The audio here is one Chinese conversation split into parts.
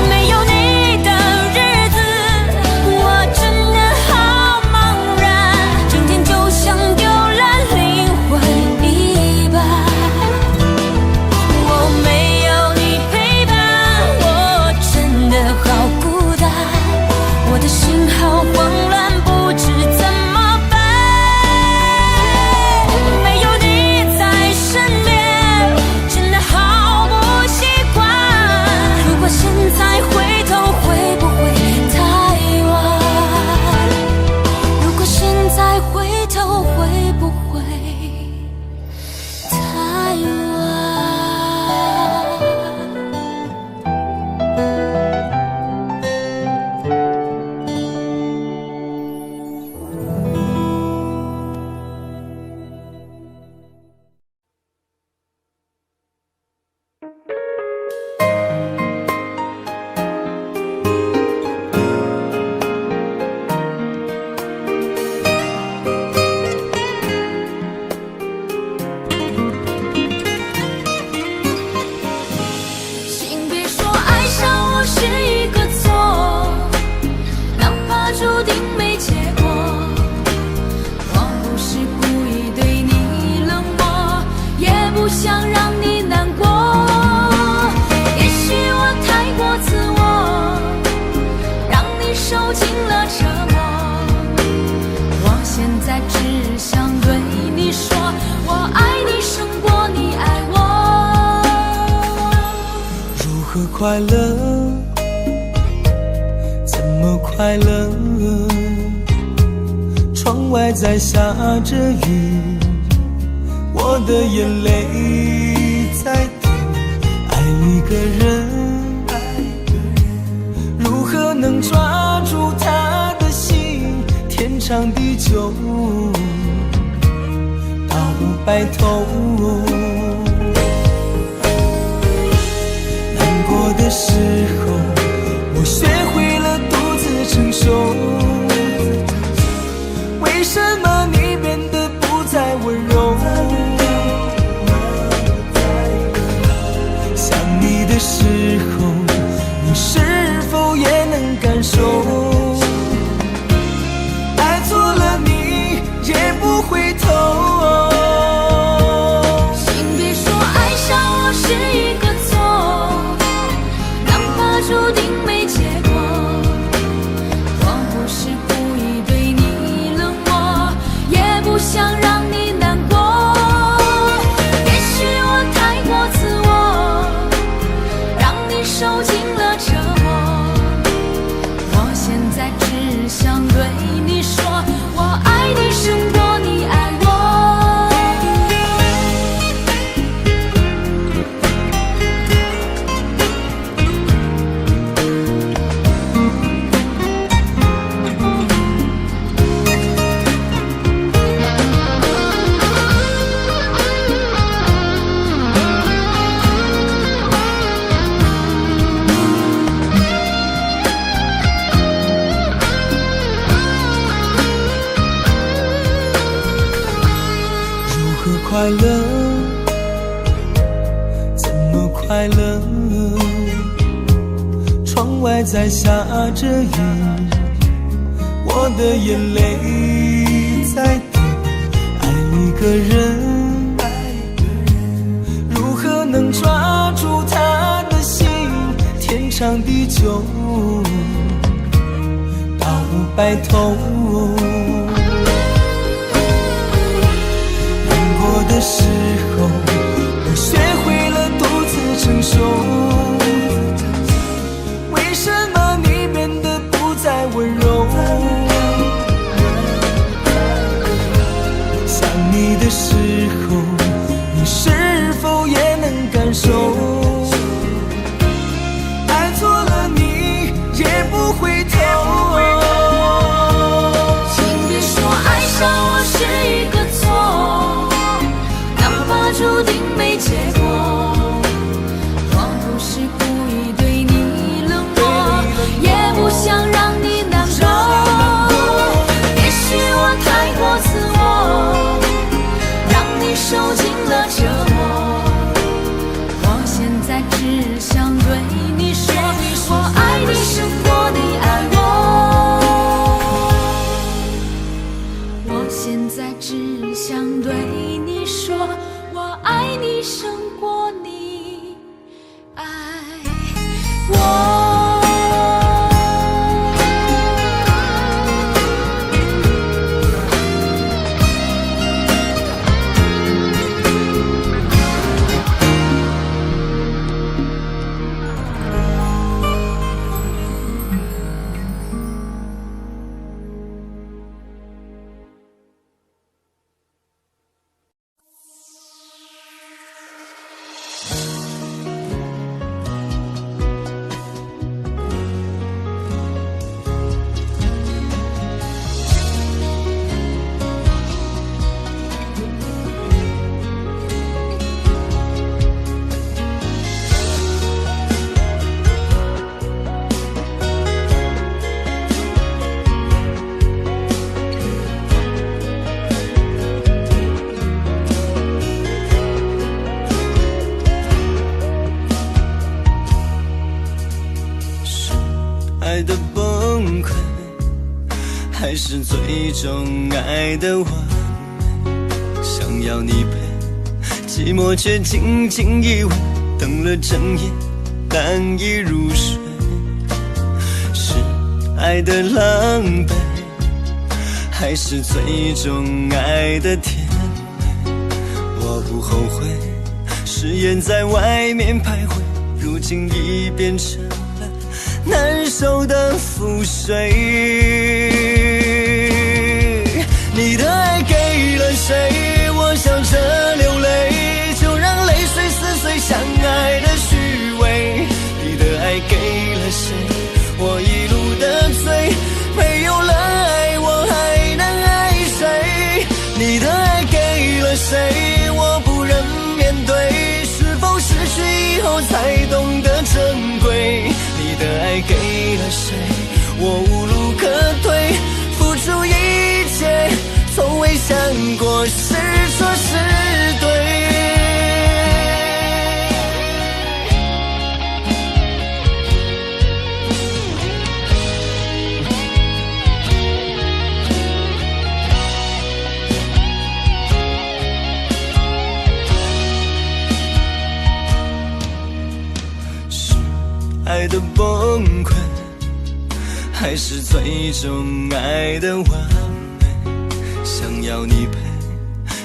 没有你的日子何快乐？怎么快乐？窗外在下着雨，我的眼泪在滴。爱一个人，如何能抓住他的心？天长地久，到白头。难过的时候，我学会了独自承受。为什么你变得不再温柔？想你的时候，你是否也能感受？爱错了你也不回头。请别说爱上我是一个错，哪怕注定没结果。我不是故意对你冷漠，也不想让你难过。也许我太过自我，让你受尽了折磨。我现在只想对你说，我爱你胜过你爱我。快乐，怎么快乐？窗外在下着雨，我的眼泪在滴。爱一个人，如何能抓住他的心？天长地久，到白头。的时候，我学会了独自承受。为什么你变得不再温柔？想你的时候，你是否也能感受？爱错了你也不回头。请别说爱上我是一个错，注定没结果。我不是故意对你冷漠，也不想让你难过。也许我太过自我，让你受尽了折磨。我现在只想对你说，我爱你胜过你爱我。我现在只想对你说，我爱你胜过你爱我。爱的崩溃，还是最终爱的完美？想要你陪，寂寞却紧紧依偎，等了整夜难以入睡。是爱的狼狈，还是最终爱的甜美？我不后悔，誓言在外面徘徊，如今已变成了难受的覆水。你的爱给了谁？我笑着流泪，就让泪水撕碎相爱的虚伪。你的爱给了谁？我一路的醉，没有了爱我还能爱谁？你的爱给了谁？我不忍面对，是否失去以后才懂得珍贵？你的爱给了谁？我无路可退，付出一切，从未想过是错是对。是爱的崩溃，还是最终爱的完美？想要你陪，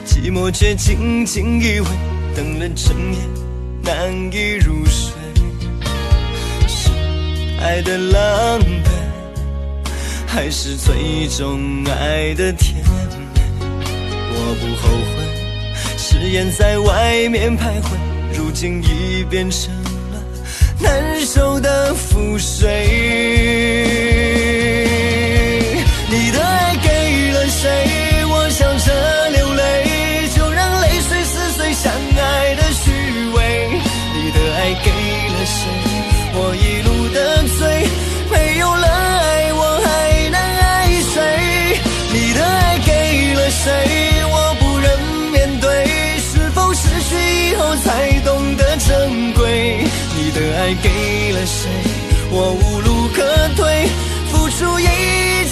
寂寞却紧紧依偎，等了整夜难以入睡。是爱的狼狈，还是最终爱的甜美？我不后悔，誓言在外面徘徊，如今已变成了难受的覆水。你的爱给了谁？我笑着流泪，就让泪水撕碎相爱的虚伪。你的爱给了谁？我一路的醉，没有了爱我还能爱谁？你的爱给了谁？我不忍面对，是否失去以后才懂得珍贵？你的爱给了谁？我无路可退，付出一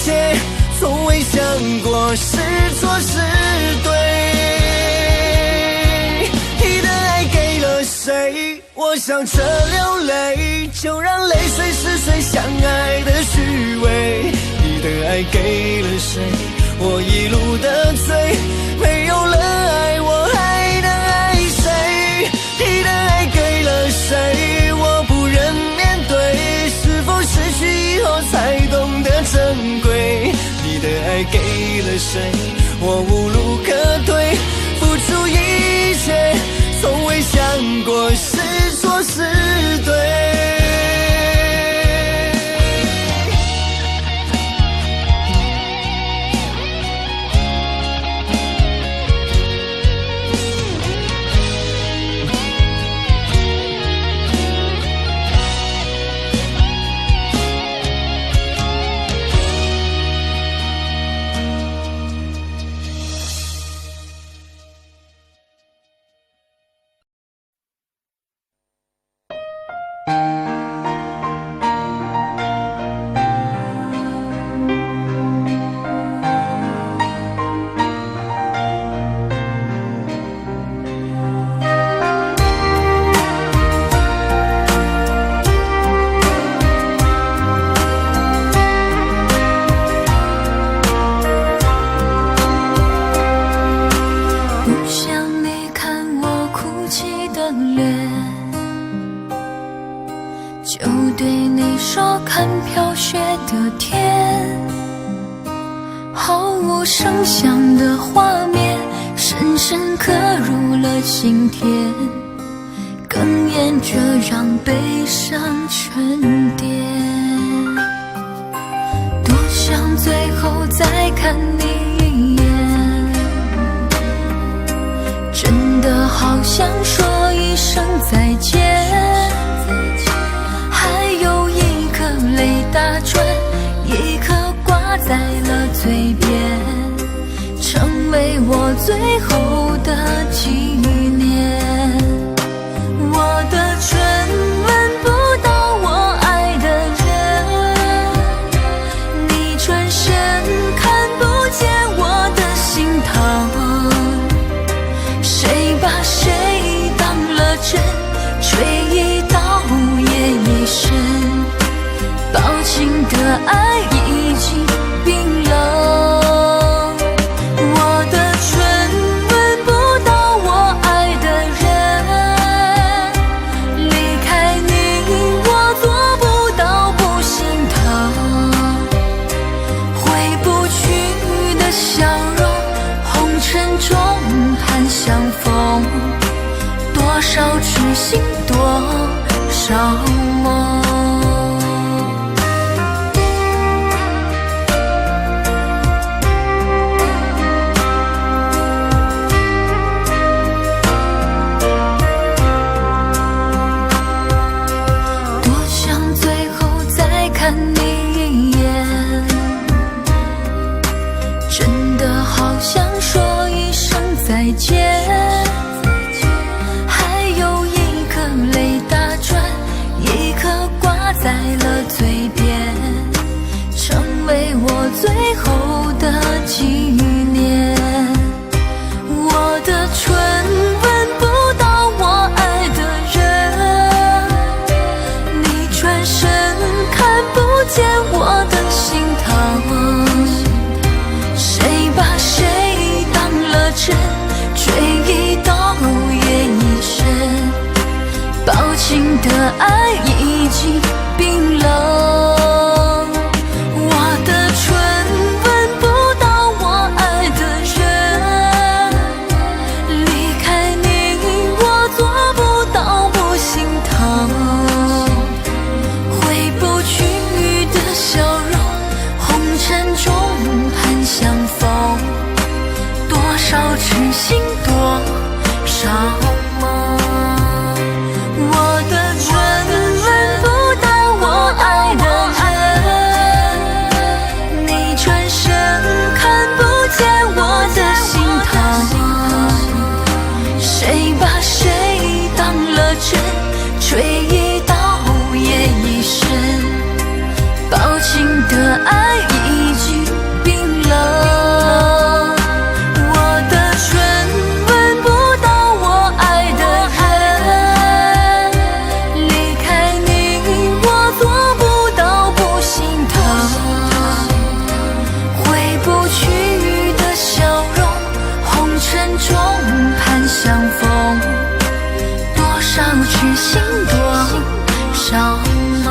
切，从未想过是错是对。你的爱给了谁？我笑着流泪，就让泪水撕碎相爱的虚伪。你的爱给了谁？我一路的醉，没有了爱我还能爱谁？你的爱给了谁？我不忍面对，是否失去以后才懂得珍贵？你的爱给了谁？我无路可退，付出一切，从未想过是错是对。声响的画面深深刻入了心田，哽咽着让悲伤沉淀。多想最后再看你一眼，真的好想说一声再见，还有一颗泪打转，一颗挂在了嘴边，成为我最后的纪念。我的唇吻不到我爱的人，你转身看不见我的心疼，谁把谁当了真，吹一刀也一生，抱紧的爱已经冰冷。我的唇吻醒多少梦。再见，还有一颗泪打转，一颗挂在了嘴边，成为我最后的纪念。我的唇吻不到我爱的人，你转身看不见我的心疼，谁把谁当了真，追忆到夜已深，抱紧的爱已经冰冷。我的唇吻不到我爱的人，离开你我做不到不心疼，回不去的笑容，红尘中盼相逢，多少痴心多少梦。我的唇吻不到我爱的人，你转身看不见我的心疼，谁把谁当了真，追忆到夜已深，抱紧的爱已经冰冷。相逢，多少痴心多少梦。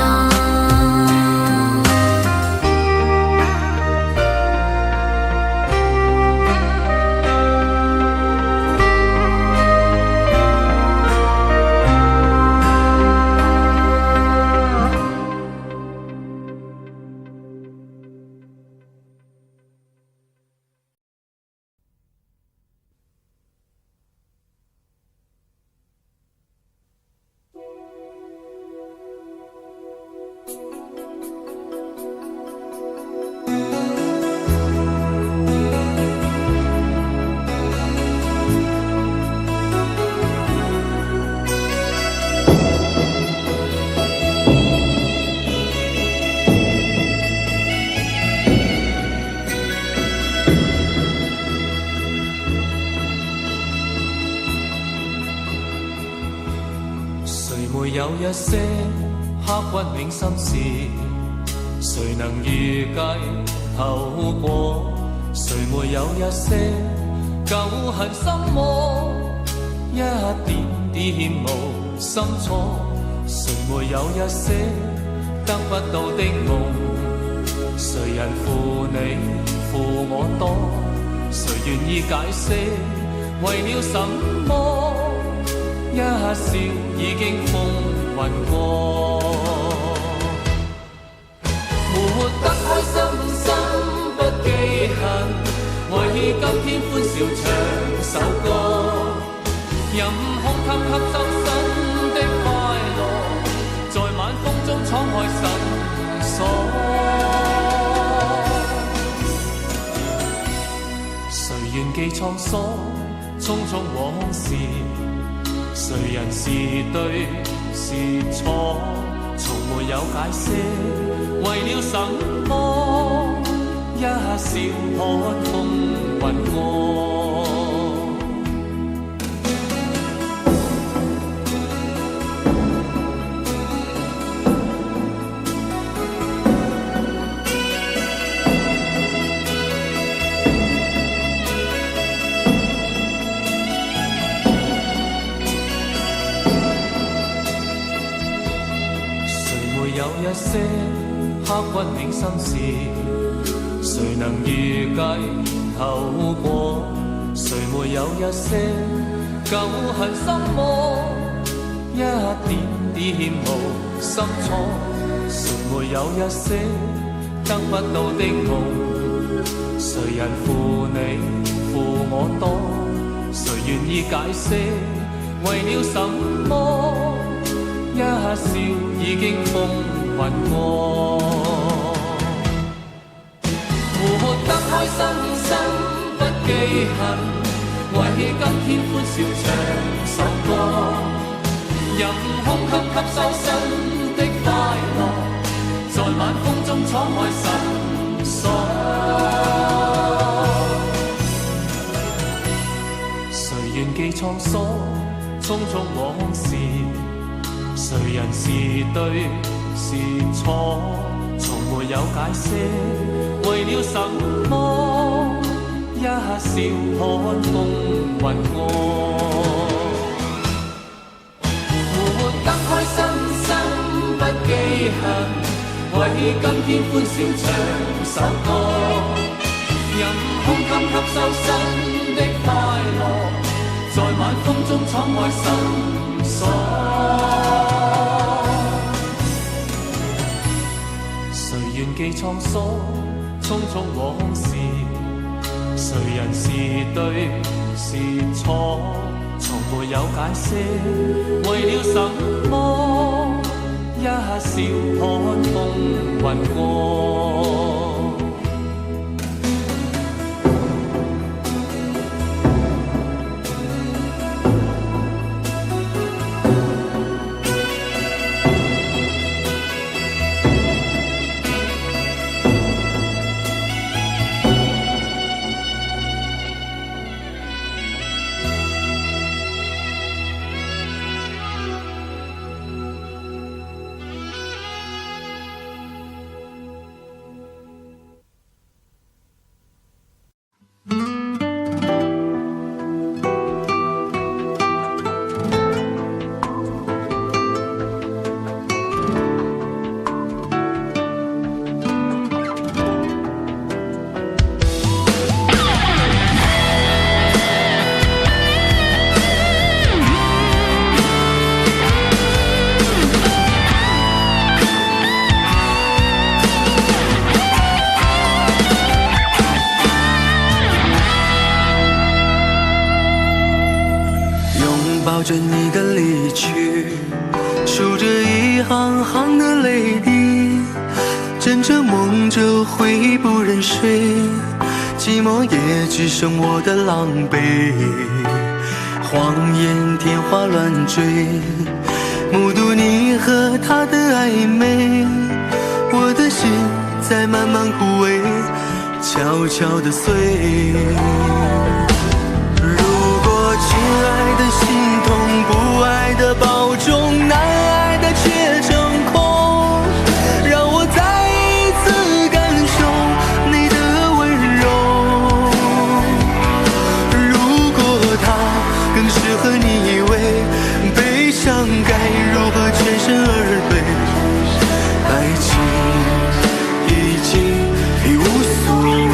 有一些刻骨銘心事，誰能預計後果？誰沒有一些舊恨心魔，一點點無心錯？誰沒有一些得不到的夢？誰人負你負我多？誰願意解釋為了什麼？一笑已經風雲過，活得開心心不記恨，為今天歡笑唱首歌，任空吸吸收新的快樂，在晚風中敞開心鎖。誰願記滄桑，匆匆往事？誰人是對是錯？從沒有解釋，為了什麼？一笑看風雲過。一些刻骨銘心事，誰能預計後果？誰沒有一些舊恨心魔，一點點無心錯，誰沒有一些得不到的夢？誰人負你負我多？誰願意解釋為了什麼？一笑已經風雲過，活得開心心不記恨，為今天歡笑唱首歌，任空吸收新的快樂，在晚風中敞開心鎖。誰願記滄桑，匆匆往事，誰人是對是錯，從沒有解釋為了什麼，一笑看風雲過，活得開心心不記恨，為今天歡笑唱首歌，任空吸收新的快樂，在晚風中敞開心鎖。誰願記滄桑，匆匆往事，誰人是對是錯，從沒有解釋為了什麼，一笑看風雲過。抱着你的离去，数着一行行的泪滴，枕着梦着回忆不忍睡，寂寞也只剩我的狼狈。谎言天花乱坠，目睹你和他的暧昧，我的心在慢慢枯萎，悄悄地碎。亲爱的心痛，不爱的保重，难爱的却成空，让我再一次感受你的温柔。如果他更适合你以为，悲伤该如何全身而退？爱情已经无所谓。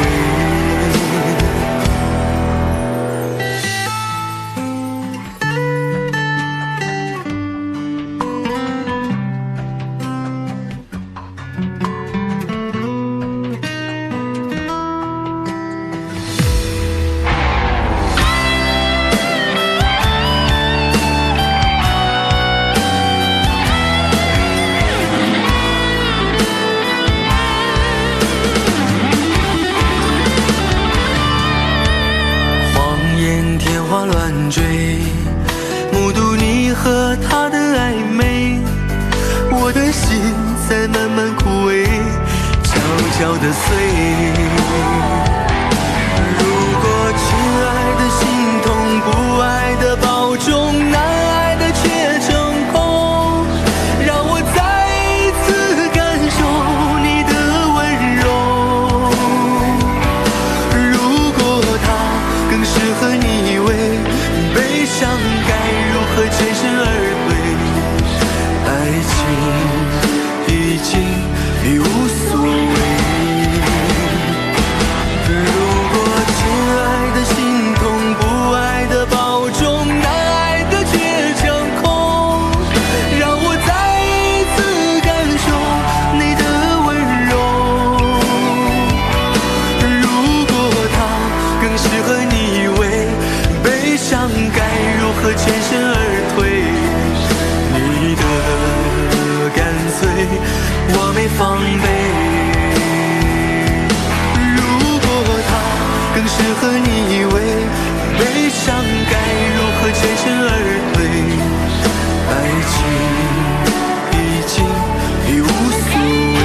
目睹你和他的暧昧，我的心在慢慢枯萎，悄悄地碎。如果亲爱的心痛，不爱的保重，难爱的却成空，让我再一次感受你的温柔。如果他更适合你以为，悲伤该如何全身而退？爱情已经无所谓。我没防备。如果他更适合你以为，悲伤该如何全身而退？爱情已经已无所谓。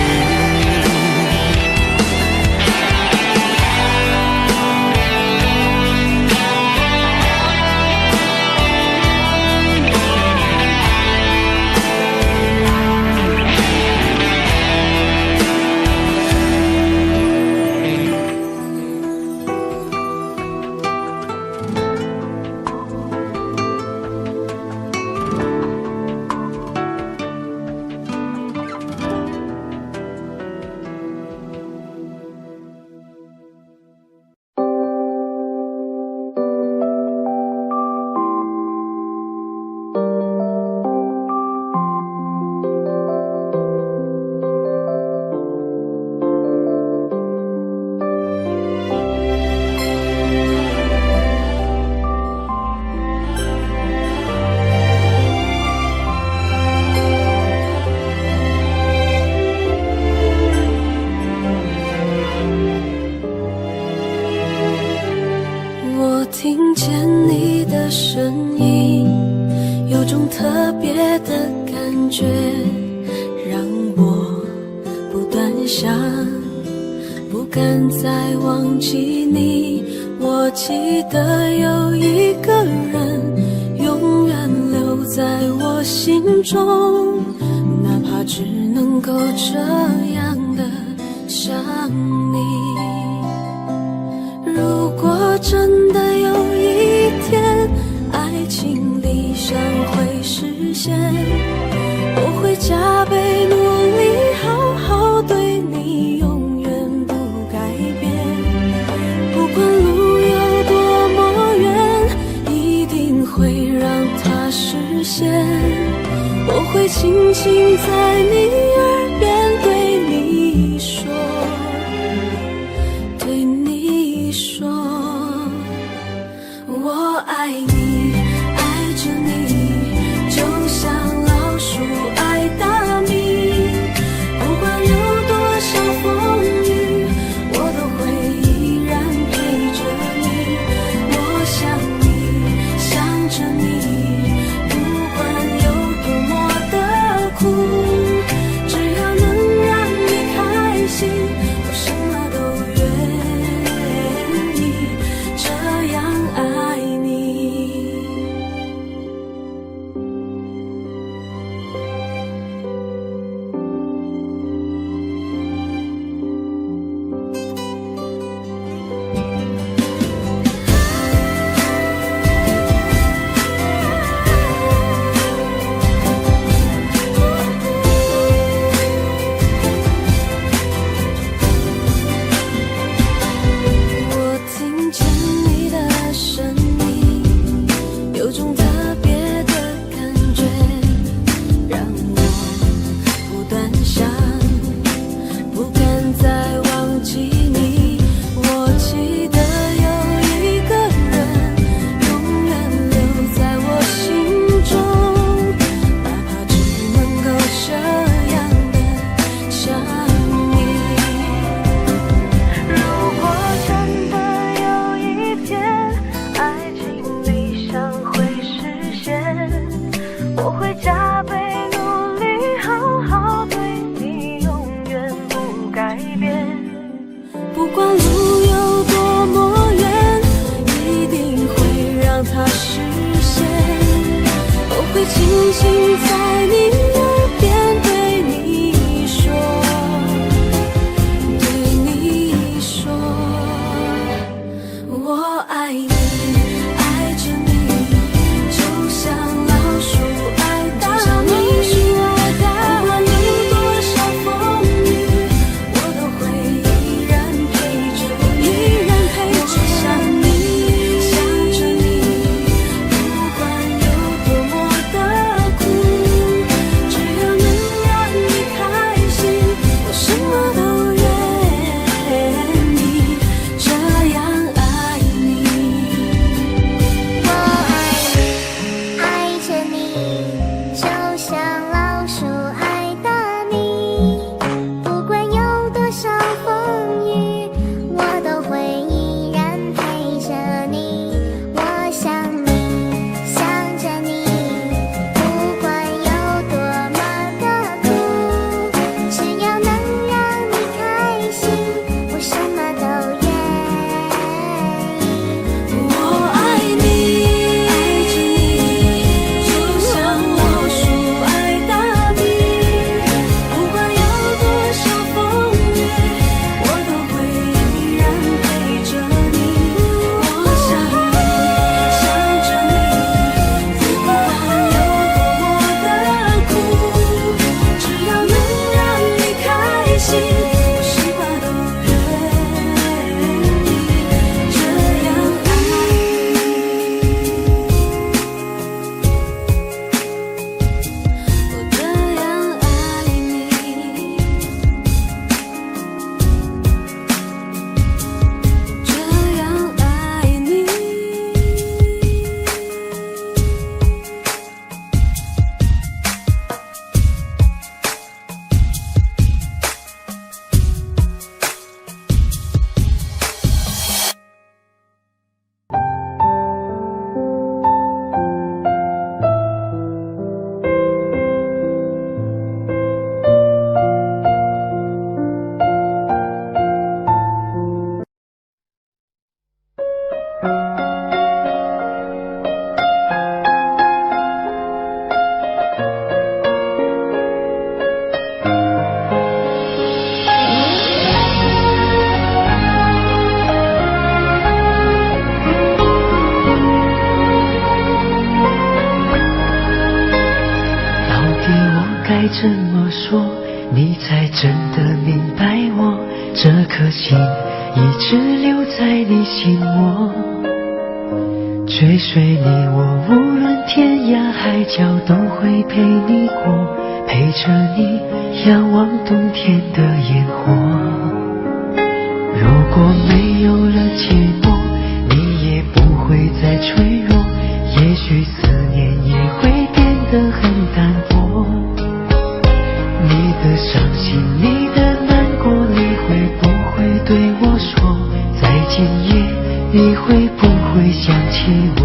听见你的声音，有种特别的感觉，让我不断想，不敢再忘记你。我记得有一个人永远留在我心中，哪怕只能够这样的想你。如果真的有一天爱情理想会实现，我会加倍努力好好对你，永远不改变。不管路有多么远，一定会让它实现。我会轻轻在你耳边对你说，对你说我爱你，爱着你，就像老鼠爱大米。不管有多少风雨，我都会依然陪着你。我想你，想着你，不管有多么的苦，这么说，你才真的明白我这颗心一直留在你心窝。追随你我无论天涯海角都会陪你过，陪着你仰望冬天的烟火。如果没有了结果，你也不会再脆弱，也许思念也会变得很淡薄。你的伤心，你的难过，你会不会对我说在今夜，你会不会想起我？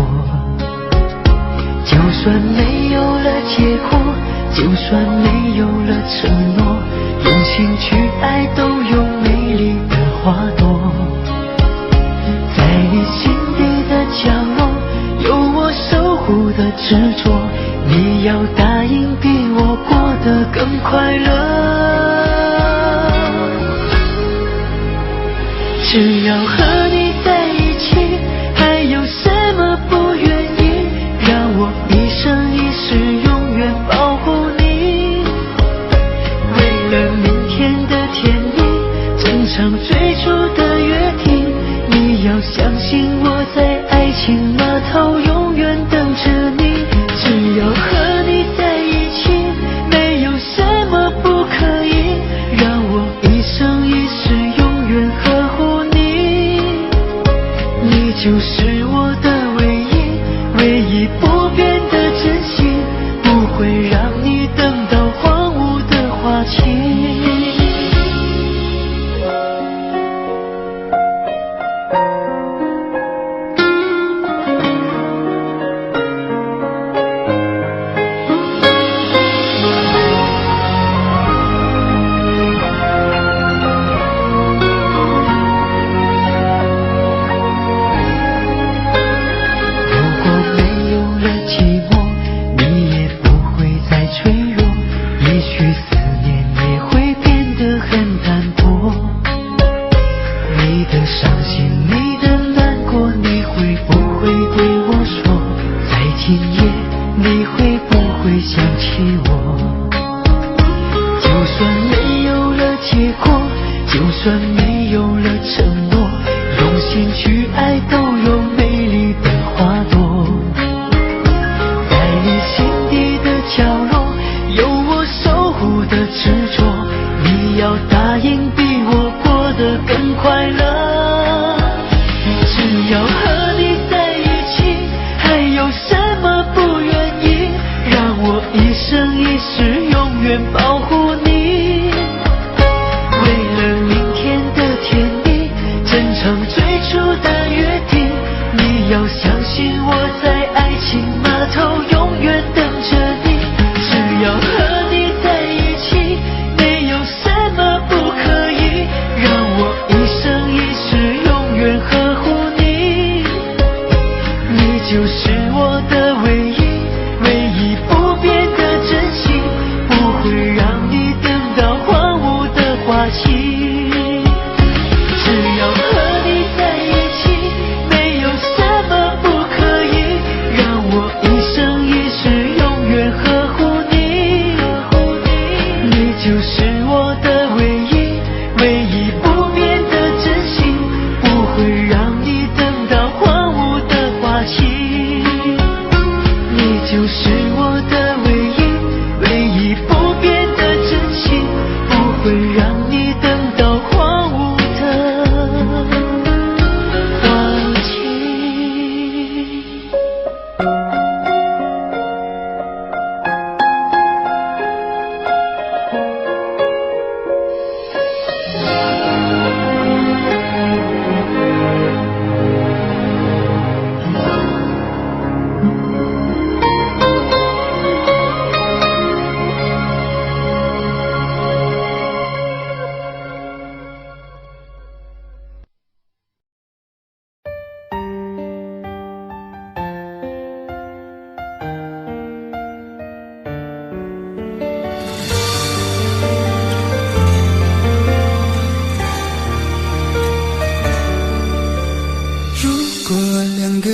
就算没有了结果，就算没有了承诺，用心去爱都有美丽的花朵。在你心底的角落，有我守护的执着，你要答应比我过得更快乐。只要和你在一起，还有什么不愿意？让我一生一世永远保护你。为了明天的甜蜜，珍藏最初的约定，你要相信我在爱情码头永远等着你。只要和你在一起，没有什么不可以，让我一生一世永远呵护你。你就是我的唯一，唯一不变的真心，不会让你等到荒芜的花期。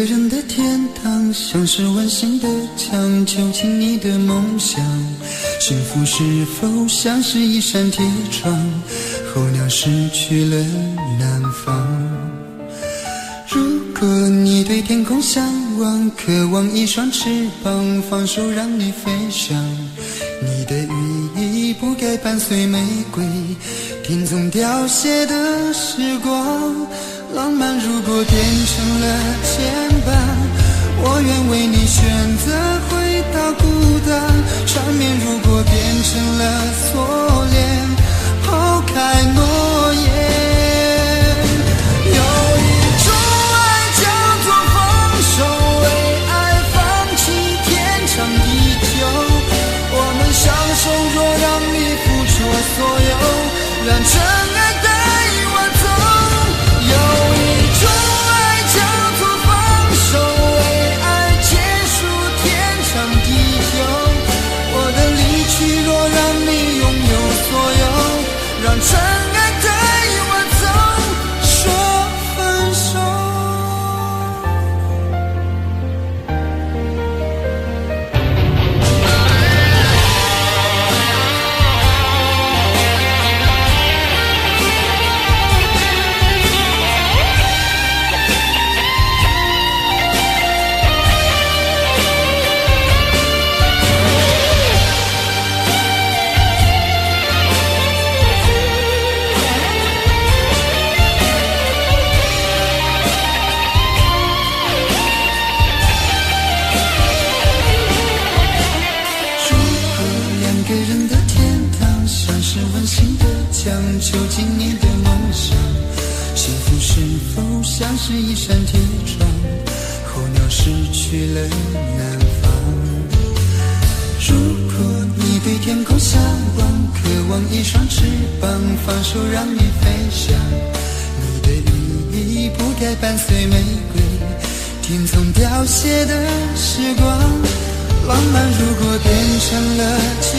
人的天堂，像是温馨的墙，囚禁你的梦想。幸福是否像是一扇铁窗，候鸟失去了南方。如果你对天空向往，渴望一双翅膀，放手让你飞翔。你的羽翼不该伴随玫瑰，听从凋谢的时光。浪漫如果变成了牵绊，我愿为你选择回到孤单。缠绵如果变成了锁链，抛开诺言。有一种爱叫做放手，为爱放弃天长地久。我们相守，若让你付出所有，让真爱带我走。有一种爱叫做放手，为爱结束天长地久。我的离去若让你拥有所有，让真爱带我走，说分手。囚禁你的梦想，幸福是否像是一扇铁窗，候鸟失去了南方。如果你对天空向往，渴望一双翅膀，放手让你飞翔。你的羽翼不该伴随玫瑰，听从凋谢的时光。浪漫如果变成了牵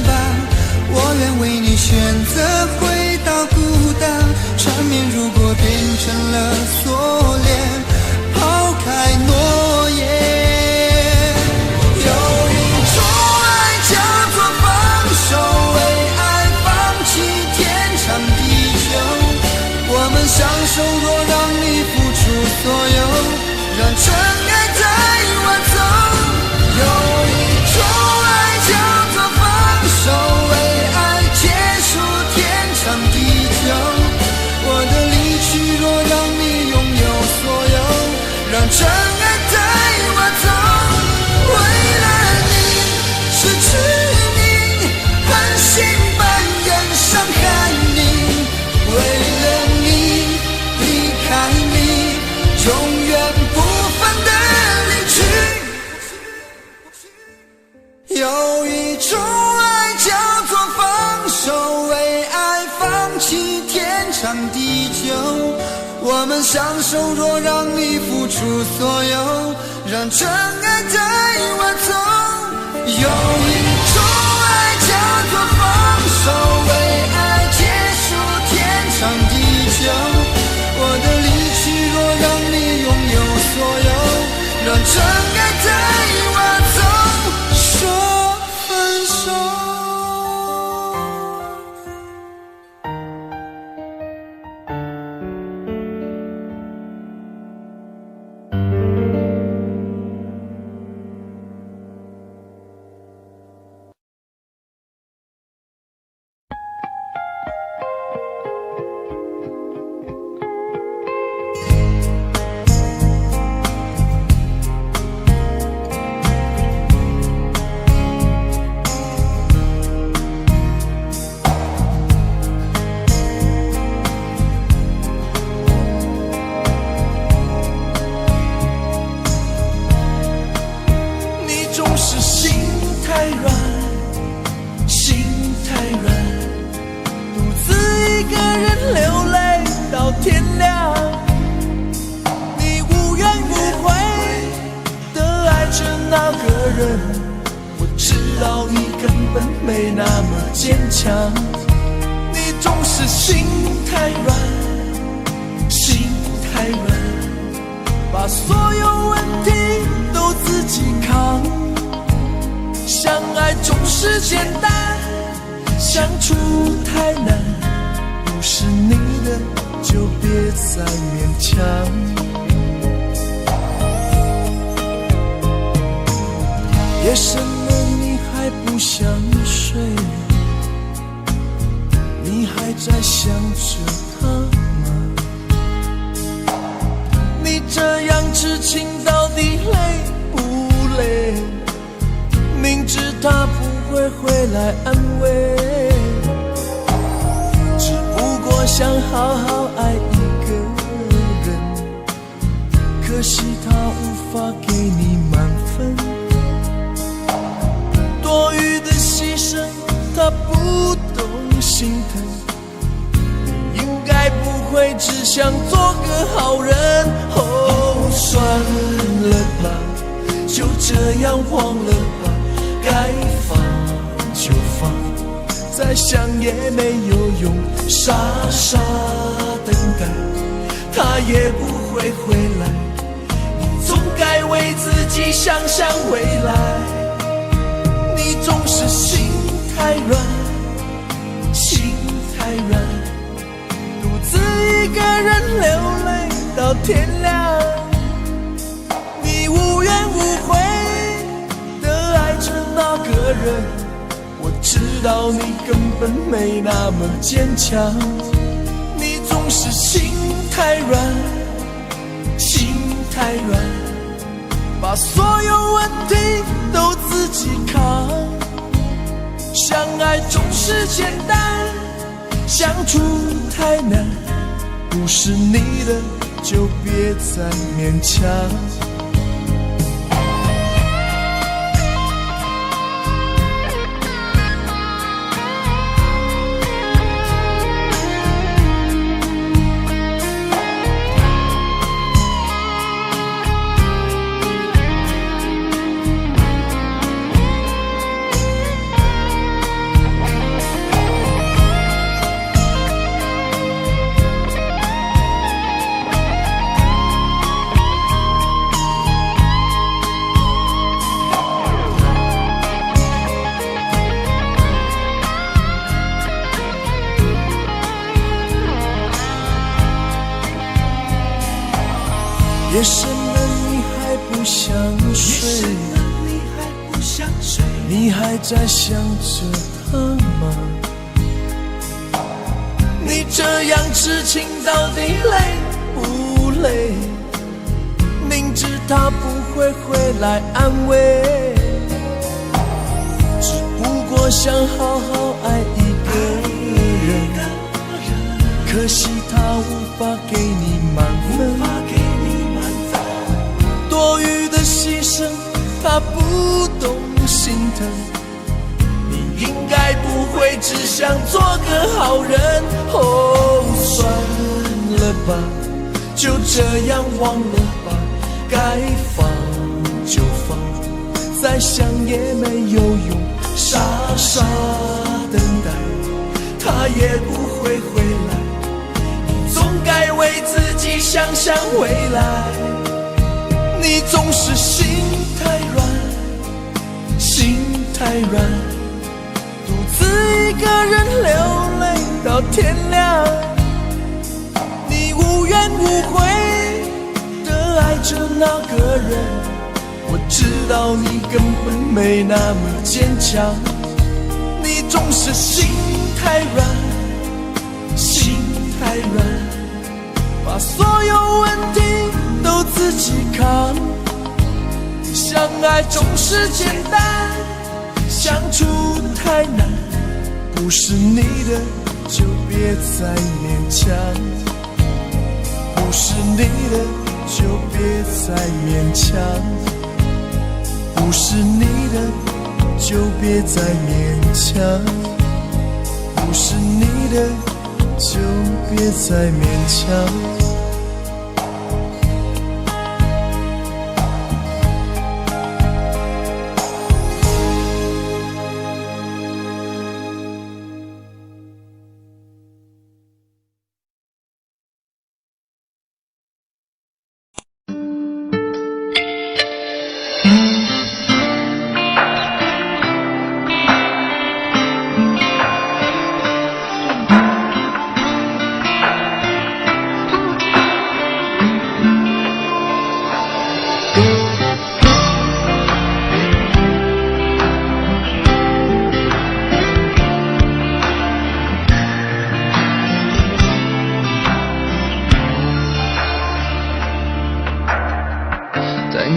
绊，我愿为你选择回到孤单。缠绵如果变成了锁链，抛开诺言。有一种爱叫做放手，为爱放弃天长地久。我们相守，若让你付出所有，让真爱带我走。有一种爱叫做放手，为爱结束天长地久。我的离去若让你拥有所有，让真爱带我走。为了你失去你，狠心扮演伤害你。为了你离开你，永远不分的离去。有一种爱叫做放手，为爱放弃天长地久。我们相守，若让你付出所有，让真爱带我走。有一种爱叫做放手，为爱结束天长地久。我的离去若让你拥有所有，让真爱带我走，说分手。我知道你根本没那么坚强，你总是心太软，心太软，把所有问题都自己扛。相爱总是事简单，相处太难，不是你的就别再勉强。夜深了你还不想睡，你还在想着他吗？你这样痴情到底累不累？明知他不会回来安慰，只不过想好好爱一个人，可惜他无法给你满分，多余的牺牲他不懂心疼，你应该不会只想做个好人。哦，算了吧，就这样忘了吧，该放就放，再想也没有用，傻傻等待他也不会回来，你总该为自己想想未来。你总是心太软，心太软，独自一个人流泪到天亮，你无怨无悔的爱着那个人，我知道你根本没那么坚强，你总是心太软，心太软，把所有问题都自己扛。相爱总是简单，相处太难，不是你的就别再勉强。夜深了你还不想睡，你还在想着他吗？你这样痴情到底累不累？明知他不会回来安慰，只不过想好好爱一个人，可惜他无法给你满分，多余的牺牲他不懂心疼，你应该不会只想做个好人。哦，算了吧，就这样忘了吧，该放就放，再想也没有用，傻傻等待他也不会回来，你总该为自己想想未来。你总是心太软，心太软，独自一个人流泪到天亮，你无怨无悔的爱着那个人，我知道你根本没那么坚强，你总是心太软，心太软，把所有问题都自己扛。相爱总是简单，相处太难，不是你的就别再勉强，不是你的就别再勉强，不是你的就别再勉强，不是你的就别再勉强。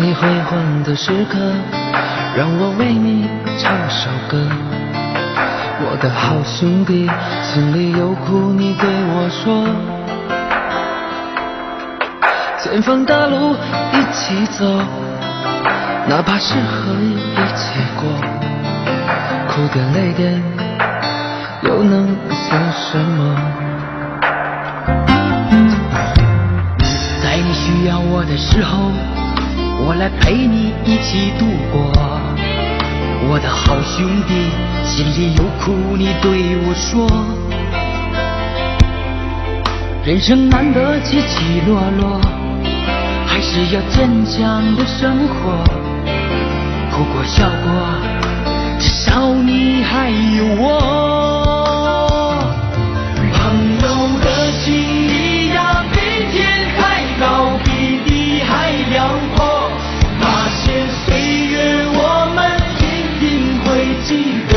你辉煌的时刻，让我为你唱首歌。我的好兄弟，心里有苦你对我说。前方的路一起走，哪怕是河一起过，哭点累点又能算什么？在你需要我的时候，我来陪你一起度过。我的好兄弟，心里有苦你对我说。人生难得起起落落，还是要坚强的生活。哭过笑过，至少你还有我。朋友的情谊呀，比天还高，比地还辽阔。那些岁月我们一定会记得。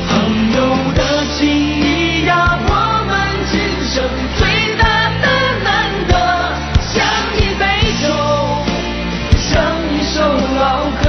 朋友的情谊呀，我们今生最大的难得，像一杯酒，像一首老歌。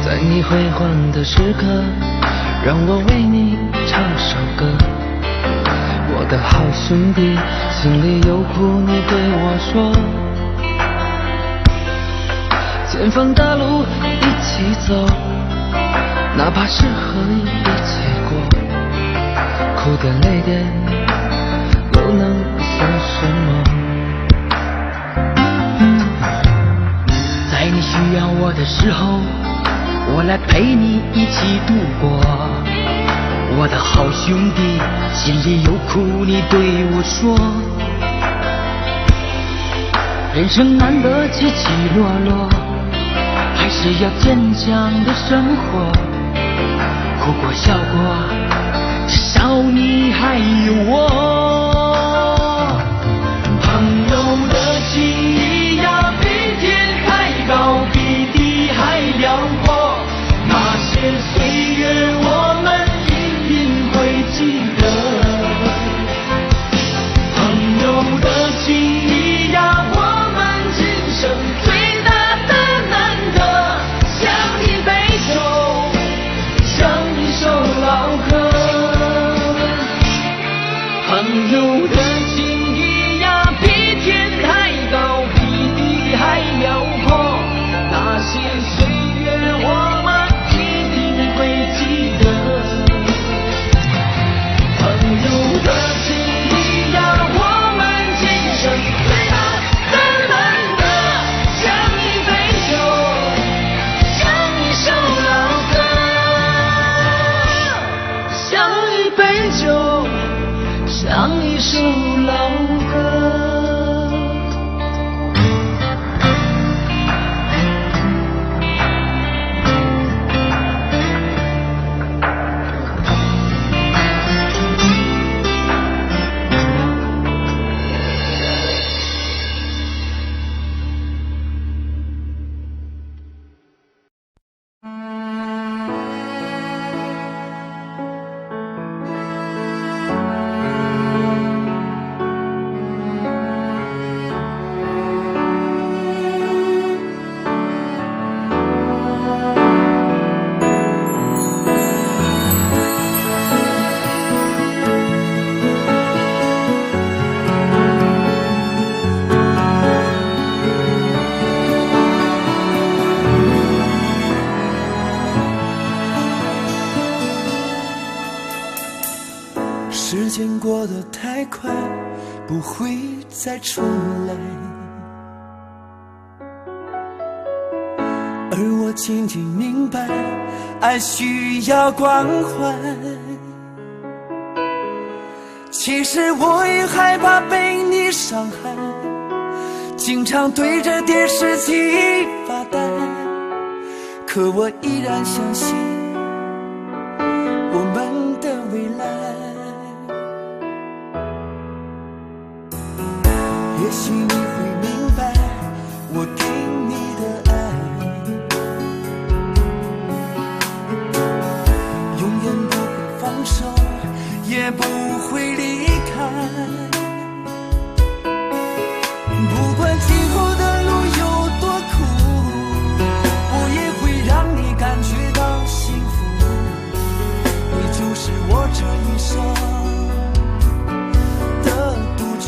在你辉煌的时刻，让我为你唱首歌。我的好兄弟，心里有苦你对我说。前方的路一起走，哪怕是河一起过，哭点累点又能算什么？在你需要我的时候，我来陪你一起度过。我的好兄弟，心里有苦你对我说。人生难得起起落落，还是要坚强的生活。哭过笑过，至少你还有我。朋友的情谊呀，比天还高，比地还辽阔。那些岁月我们一定会记得。朋友的情谊呀，我们今生最大的难得，像一杯酒，像一首老歌。朋友的情谊呀，比天还高，比地还辽阔。那些岁月我们会记得。朋友的情谊呀，我们今生最大的难得，像一杯酒，像一首老歌，像一杯酒，像一首老歌。时间过得太快，不会再重来。而我渐渐明白，爱需要关怀。其实我也害怕被你伤害，经常对着电视机发呆，可我依然相信我们的未来。也许你会明白我给你的爱，永远不会放手，也不会离开。不管今后的路有多苦，我也会让你感觉到幸福。你就是我这一生的赌注。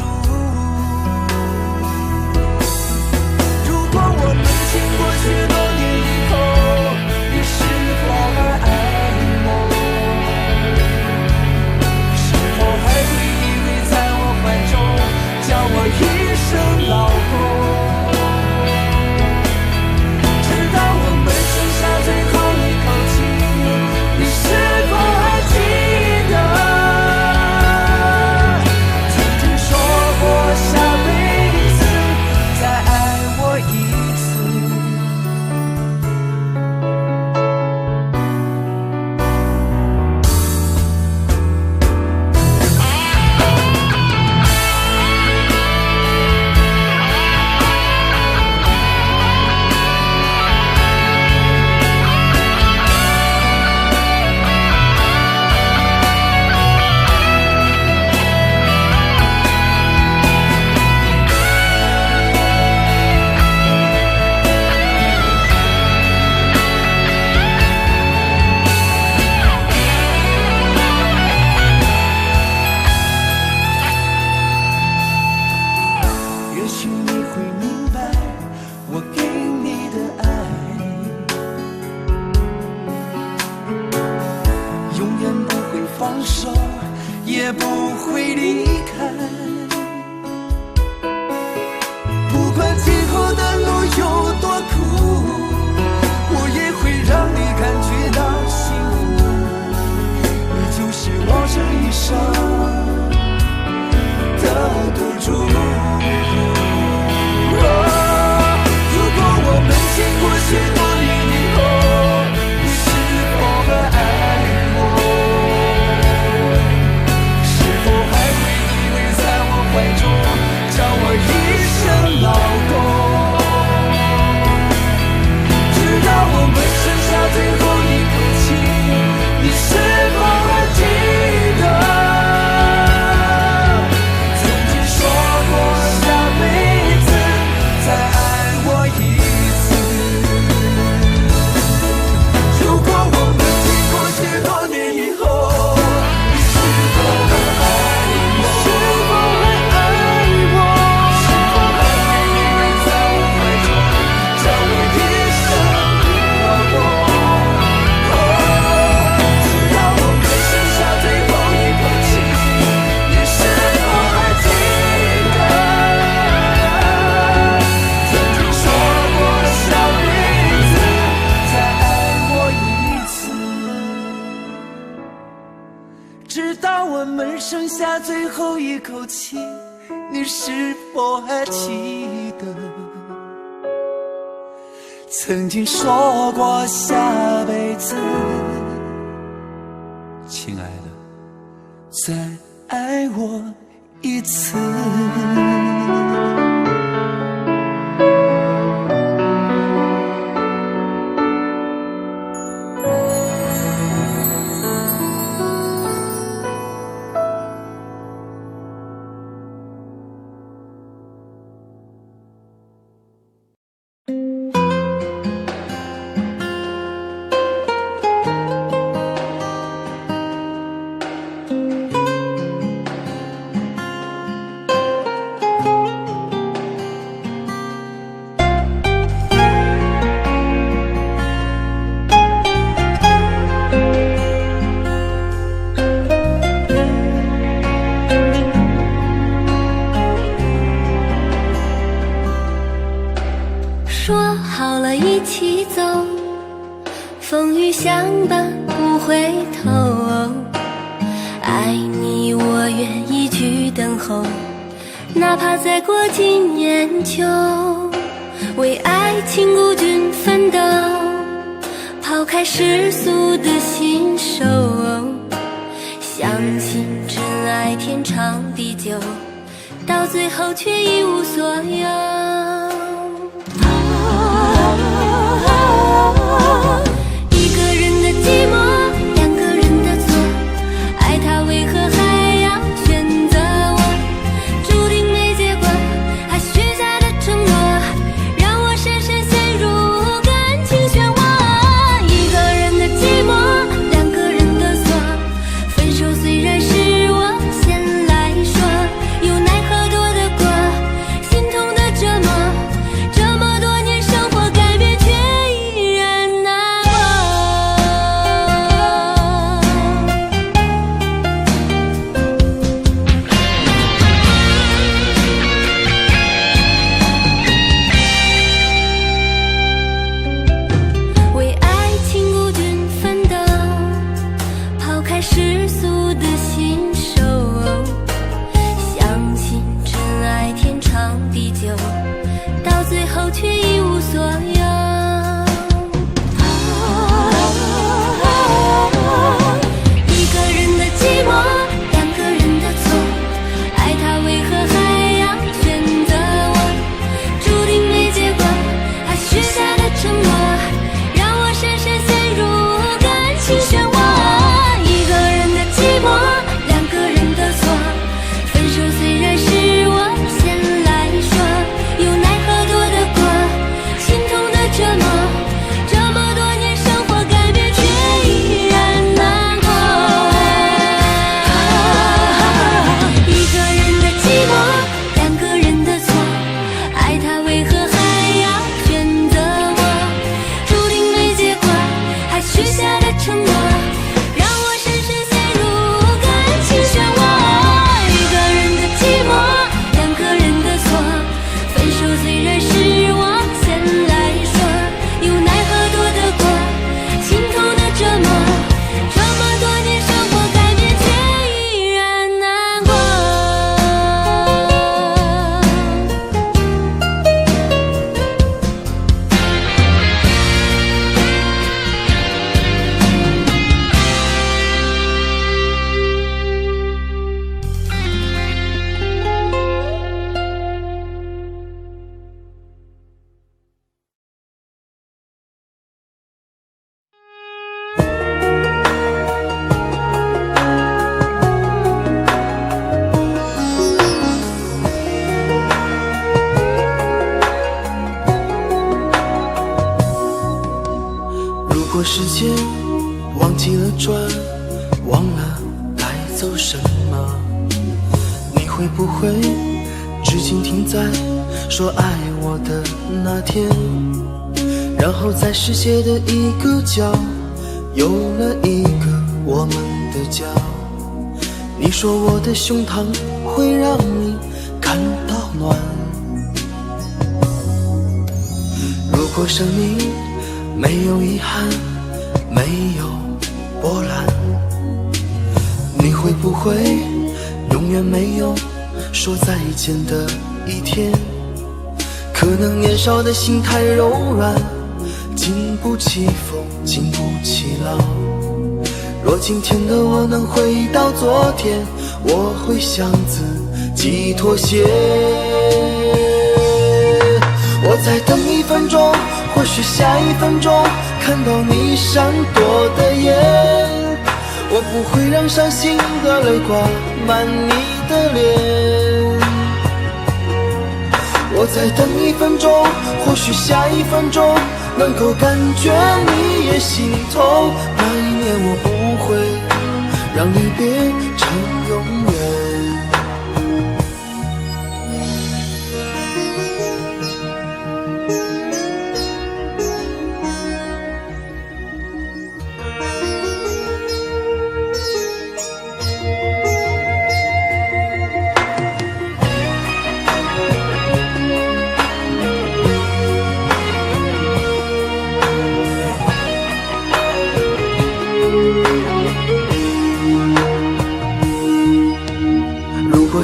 如果我们经过许多年以后，你是否还爱我？是否还会依偎在我怀中，叫我一声老公？直到我们剩下最后一口气，你是否还记得曾经说过下辈子再爱我一次？也许你会明白我给你的爱，永远不会放手，也不会离开。不管今后的路有多苦，我也会让你感觉到幸福。你就是我这一生的赌注。如果我们经过许多年以后，你是否还爱我？是否还会依偎在我怀中，叫我一声老公？直到我们剩下最后一口气，你是否还记得曾经说过下辈子再爱我一次？如果我们经过许多年以后，你是否还爱我？是否还爱我？是否还会依偎在我怀中，叫我一声老公？直到我们剩下最后一口气，你是否还记得曾经说过下辈子再爱我一次？直到我们剩下最后一口气，你是否还记得曾经说过下辈子，亲爱的，再爱我一次？说好了一起走，风雨相伴不回头。爱你我愿一句等候，哪怕再过几年秋，为爱情孤军奋斗，抛开世俗的信手，相信真爱天长地久，到最后却一无所有。一个人的寂寞，两个人的错，爱他为何还要选择我？注定没结果，还许下的承诺，让我深深陷入感情漩涡。一个人的寂寞，两个人的错，分手虽然是我先来说，有奈何躲得过心痛的折磨，这么多年生活改变却依然难过。为爱情孤军奋斗，抛开世俗的信手，相信真爱天长地久，到最后却一无所有。一个人的寂寞，两个人的错，爱他为何还要选择我？注定没结果，还许下的承诺，让我深深陷入感情漩涡。一个人的寂寞，两个人的错，分手虽然是我先来说，有奈何躲得过心痛的折磨，这么多年生活改变却依然难过。一个人的寂寞，两个人的错，爱他为何还要选择我？注定没结果，还许下的承诺，让我深深陷入感情漩涡。一个人的寂寞，两个人的错，分手虽然是我先来说，有奈何躲得过心痛的折磨，这么多年生活改变却依然难过。如果时间忘记了转，忘了带走什么，你会不会至今停在说爱我的那天？然后在世界的一个角，有了一个我们的家。你说我的胸膛会让你感到暖。如果生命没有遗憾，没有波澜，你会不会永远没有说再见的一天？可能年少的心太柔软，经不起风，经不起浪。若今天的我能回到昨天，我会向自己妥协。我再等1分钟，或许下1分钟看到你闪躲的眼，我不会让伤心的泪挂满你的脸。我再等1分钟，或许下1分钟能够感觉你也心痛。那一年我不会让离别成永远。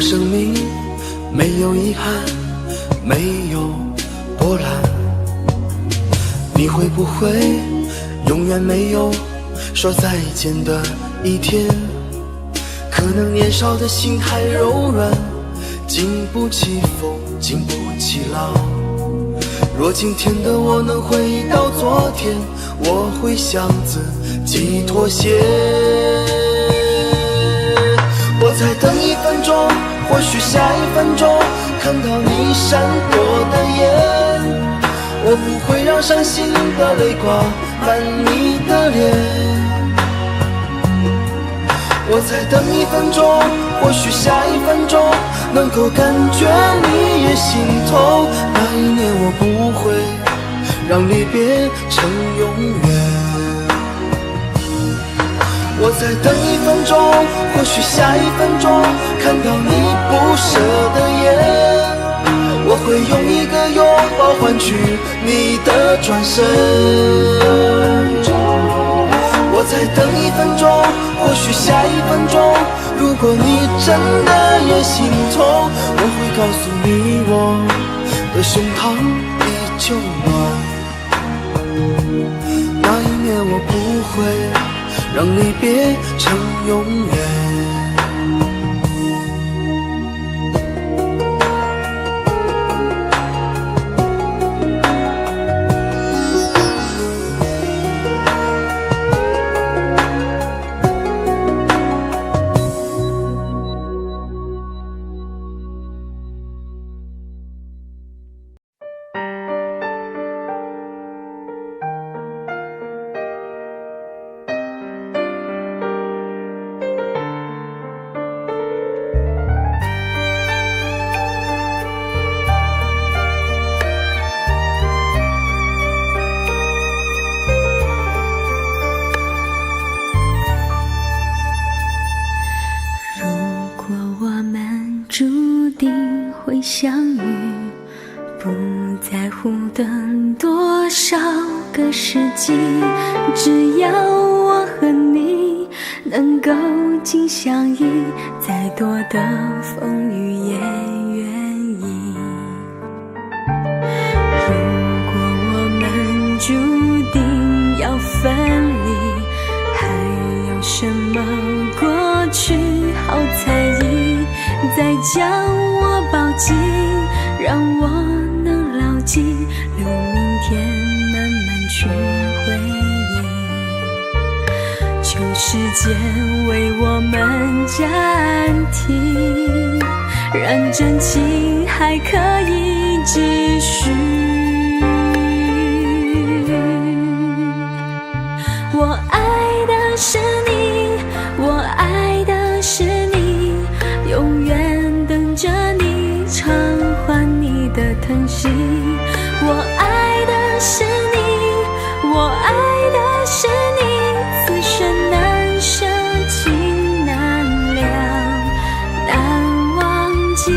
生命没有遗憾，没有波澜。你会不会永远没有说再见的一天？可能年少的心还柔软，经不起风，经不起浪。若今天的我能回忆到昨天，我会向自己妥协。我再等1分钟，或许下1分钟看到你闪躲的眼，我不会让伤心的泪挂满你的脸。我再等1分钟，或许下1分钟能够感觉你也心痛。那一年我不会让离别成永远。我再等1分钟，或许下1分钟看到你不舍的眼，我会用一个拥抱换取你的转身。我再等1分钟，或许下1分钟，如果你真的也心痛，我会告诉你我的胸膛依旧暖。那一年我不会让离别成永远。相遇，不在乎等多少个世纪，只要我和你能够紧相依，再多的风雨也愿意。如果我们注定要分离，还有什么过去好在意？再将我抱紧，让我能牢记，留明天慢慢去回忆。求时间为我们暂停，让真情还可以继续。我爱的是你，我爱的是你，永远等着你偿还你的疼惜。我爱的是你，我爱的是你，此生难舍情难两，难忘记。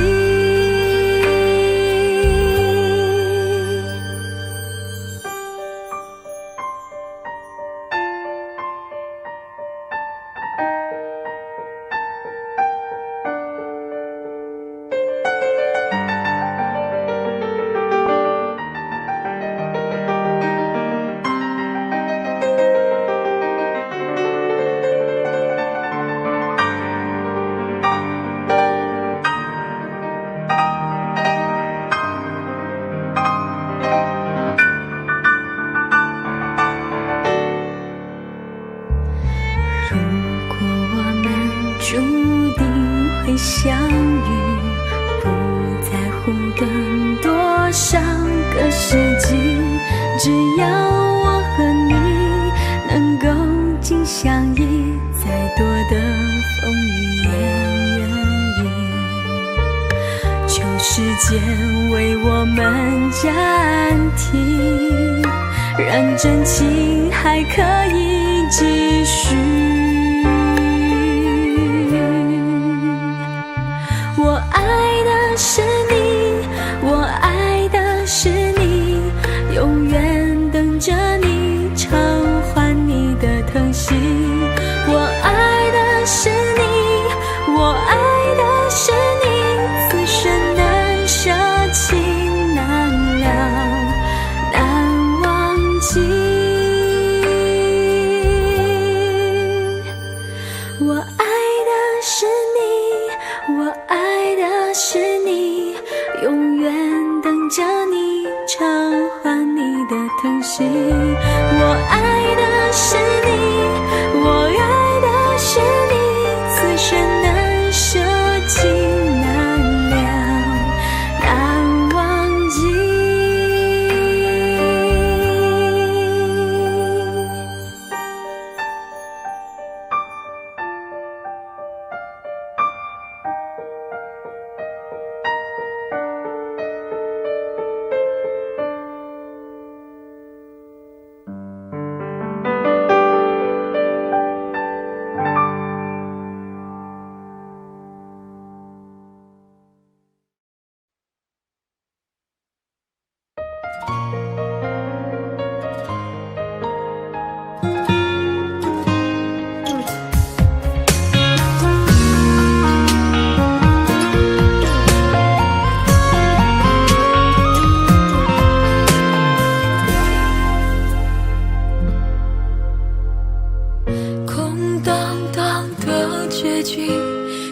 注定会相遇，不在乎等多少个世纪，只要我和你能够紧相依，再多的风雨也愿意。求时间为我们暂停，让真情还可以继续。我爱的是你，我爱的是你，永远等着你偿还你的疼惜。我爱的是你，我爱的是你，此生难是你，永远等着你，偿还你的疼惜。我爱的是你，我爱的是你，此生难舍弃，难了，难忘记。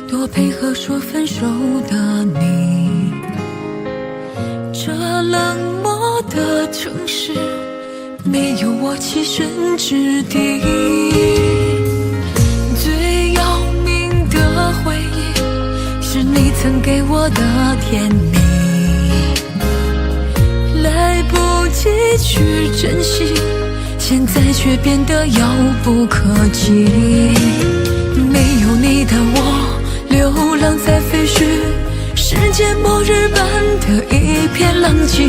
多配合说分手的你，这冷漠的城市没有我栖身之地。最要命的回忆是你曾给我的甜蜜，来不及去珍惜，现在却变得遥不可及。没有你的我流浪在废墟，世界末日般的一片狼藉，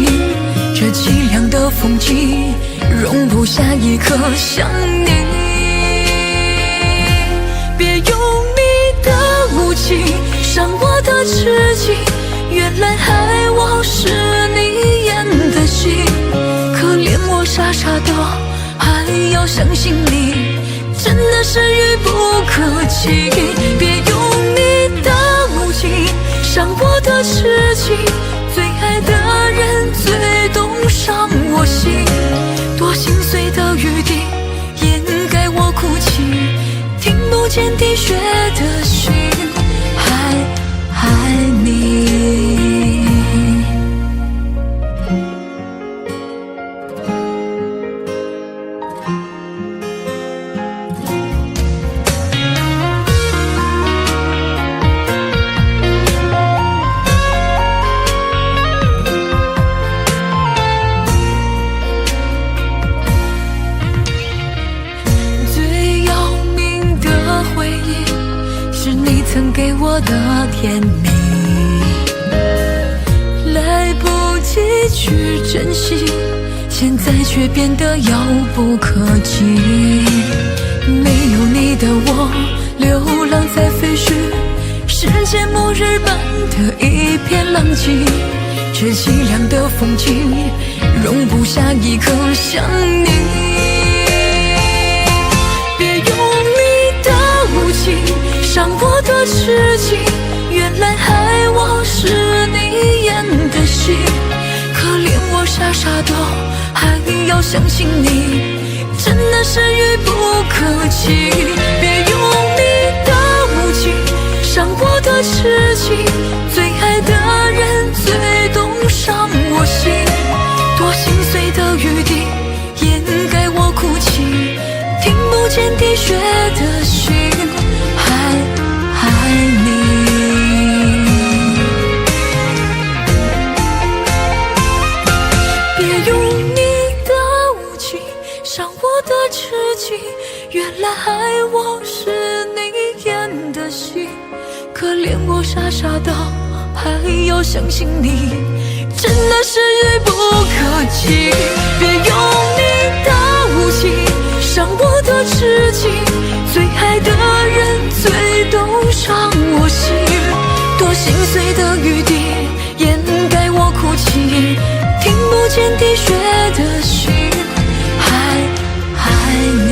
这凄凉的风景容不下一颗想你。别用你的无情伤我的痴情，原来害我是你演的戏，可怜我傻傻的还要相信你，真的是愚不可及。别用你的无情伤我的痴情，最爱的人最懂伤我心，多心碎的雨滴掩盖我哭泣，听不见滴血的心还爱你。曾给我的甜蜜，来不及去珍惜，现在却变得遥不可及。没有你的我流浪在废墟，世界末日般的一片狼藉，这凄凉的风景容不下一颗想你。别用你的无情伤我的痴情，原来害我是你演的戏，可怜我傻傻的还要相信你，真的是愚不可及。别用你的无情伤我的痴情，最爱的人最懂伤我心，多心碎的雨滴掩盖我哭泣，听不见滴血的心还爱你。别用你的无情伤我的痴情，原来害我是你演的戏，可怜我傻傻的还要相信你，真的是愚不可及。别用你的无情伤我的痴情，最爱的人最懂伤我心，多心碎的雨滴掩盖我哭泣，听不见滴血的心还爱你。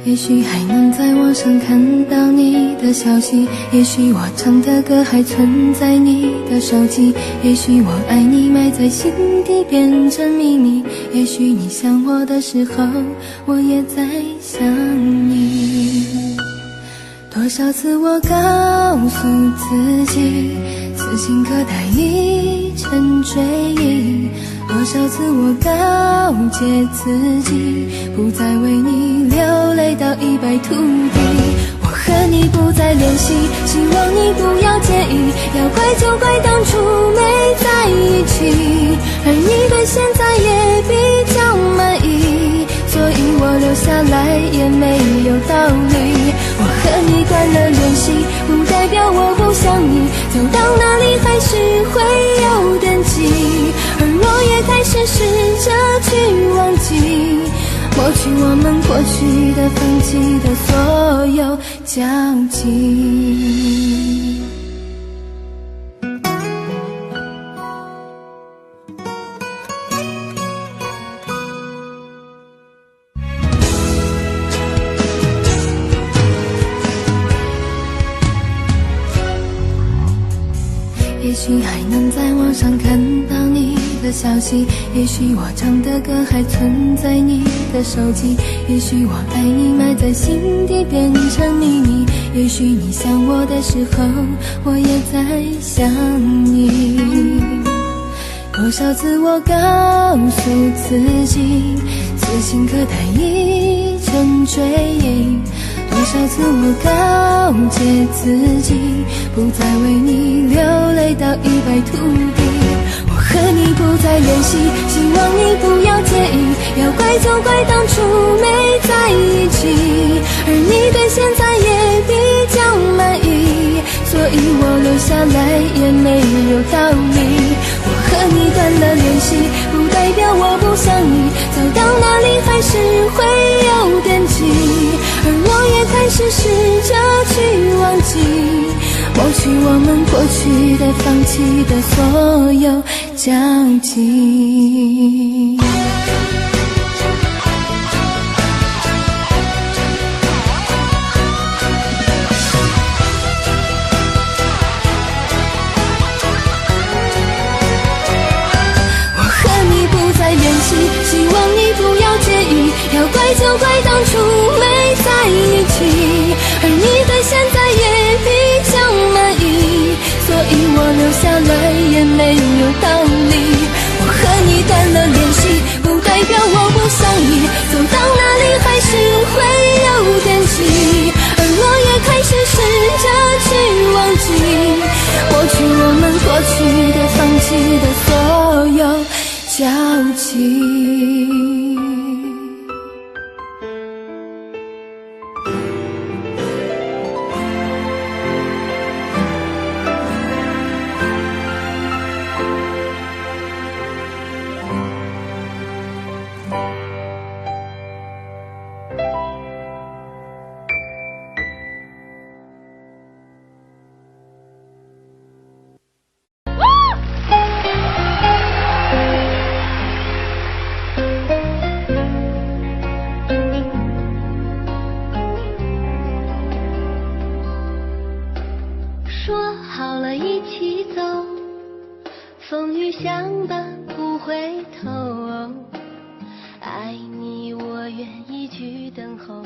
也许还能在网上看到你的消息，也许我唱的歌还存在你的手机，也许我爱你埋在心底变成秘密，也许你想我的时候，我也在想你。多少次我告诉自己，此情可待已成追忆，多少次我告诫自己，不再为你流泪到一败涂地。我和你不再联系，希望你不要介意，要怪就怪当初没在一起，而你对现在也比较满意，所以我留下来也没有道理。我和你断了联系，不代表我不想你，走到哪里还是会有点记，而我也开始试着去忘记，抹去我们过去的放弃的所有交集。也许还能在网上看到你的消息，也许我唱的歌还存在你的手机，也许我爱你埋在心底变成秘密，也许你想我的时候，我也在想你。多少次我告诉自己，此情可待已成追忆，多少次我告诫自己，不再为你流泪到一败涂地。我和你不再联系，希望你不要介意，要怪就怪当初没在一起，而你对现在也比较满意，所以我留下来也没有道理。我和你断了联系，不代表我不想你，走到哪里还是会有点记，而我也开始试着去忘记，抹去我们过去的放弃的所有交集。希望你不要介意，要怪就怪当初没在一起，而你对现在也比较满意，所以我留下来也没有道理。我和你断了联系，不代表我不想你，走到哪里还是会有点记，而我也开始试着去忘记，抹去我们过去的放弃的所有交集。说好了一起走，风雨相伴不回头，爱你我愿一直等候，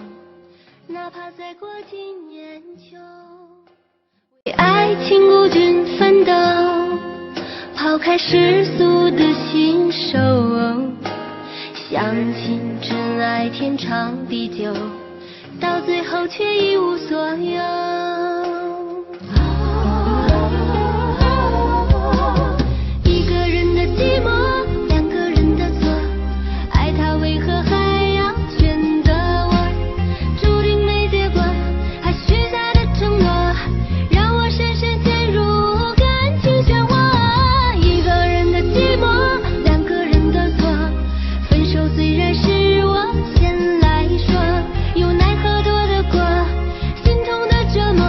哪怕再过几年秋。为爱情孤军奋斗，抛开世俗的信守，相信真爱天长地久，到最后却一无所有。心痛的折磨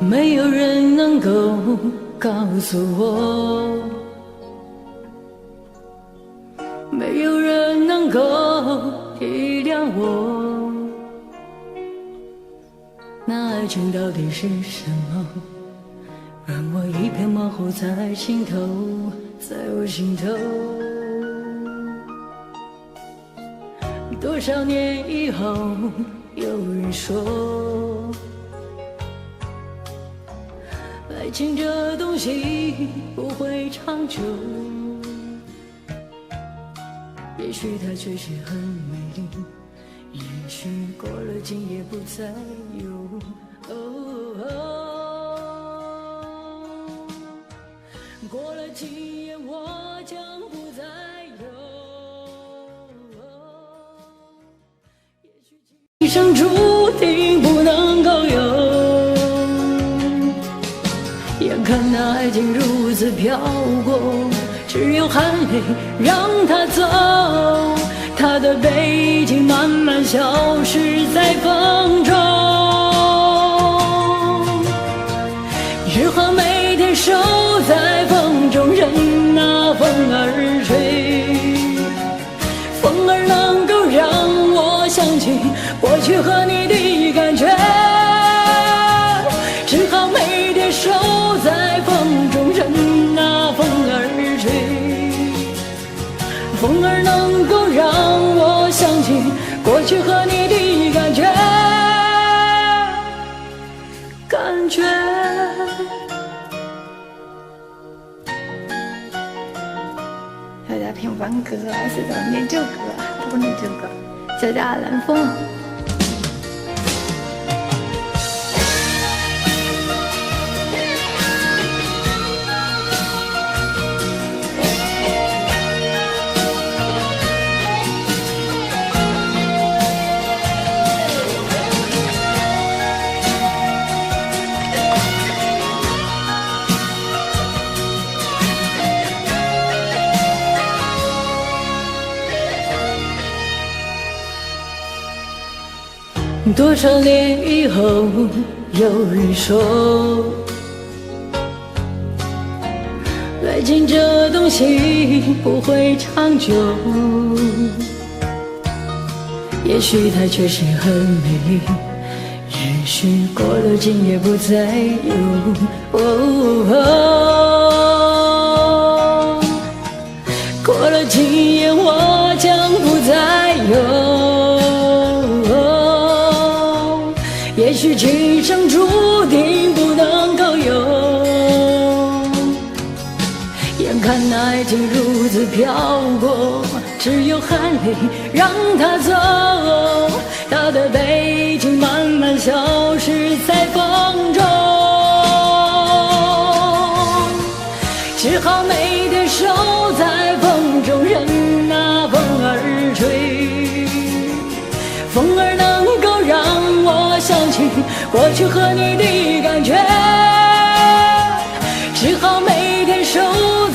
没有人能够告诉我，没有人能够体谅我，那爱情到底是什么？让我一片模糊在心头，在我心头。多少年以后，有人说，爱情这东西不会长久，也许它确实很美丽，也许过了今夜不再有。过了今夜我将不再有。一生注定不能够有，眼看那爱情如此飘过，只有含泪让它走，它的背影慢慢消失在风中，只好每天守在风中，任那风儿吹，风儿能够让我想起过去和你的感觉，只好每天守在风中，任那风儿吹，风儿能够让我想起过去和你的感觉，感觉。大家听完歌是怎么念这歌？不念这歌，叫叫阿兰风。多少年以后，有人说，爱情这东西不会长久，也许它确实很美丽，也许过了今夜不再有。过了今夜我将不再有，也许今生注定不能够有，眼看那爱情如此飘过，只有含泪让它走，它的背影慢慢消失在风中，只好每天守在风中，任那风儿吹，风儿能够让我想起过去和你的感觉，只好每天守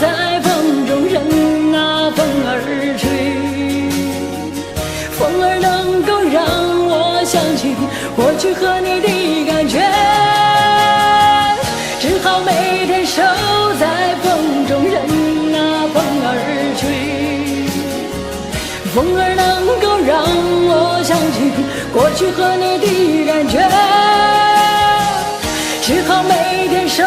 在风中，任那风儿吹，风儿能够让我想起过去和你的感觉，只好每天守在风中，任那风儿吹，风儿能够让我想起过去和你的感觉，只好每天守